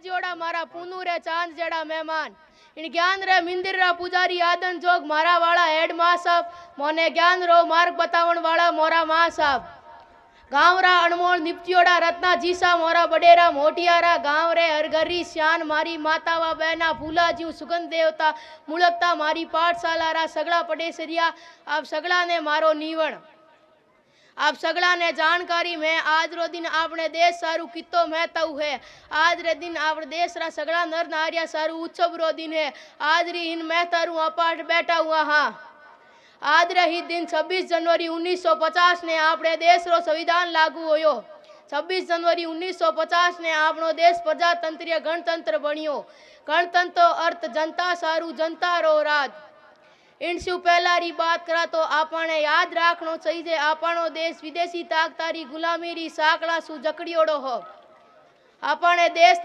जोड़ा मारा पूनू रे चांद जड़ा मेहमान इन ज्ञान रे मिंदिर रा पुजारी आदन जोग मारा वाला हेड मां साहब मोने ज्ञान रो मार्ग बतावण वाला मोरा मां साहब गाँव रा अनमोल निपटियोड़ा रत्ना जीसा मोरा बडेरा मोटियारा गाँव रे हरघरी श्यान मारी मातावा बहना फूला जीव सुगंध देवता मुलकता मारी पाठशाला रा सगड़ा पडेसरिया आप सगड़ा ने मारो नीवण आप सगड़ा ने जानकारी में आज रो दिन आपने देश सारू कितो महत्व है आज रे दिन आपने देश रा सगड़ा नर नारिया सारू उत्सव रो दिन है आज री इन महतारू अपाट बैठा हुआ हाँ आज रही दिन 26 जनवरी 1950 ने आपणे देश रो संविधान लागू होयो 26 जनवरी 1950 ने आपणो देश प्रजातंत्रीय गणतंत्र बन्यो गणतंत्र अर्थ जनता सारू जनता रो राज इन शू पहला री बात करा तो आपने याद राखनो चाहिए आपणो देश विदेशी ताकतारी गुलामी री साकड़ा सु जकड़ियोड़ो हो आपणे देश ने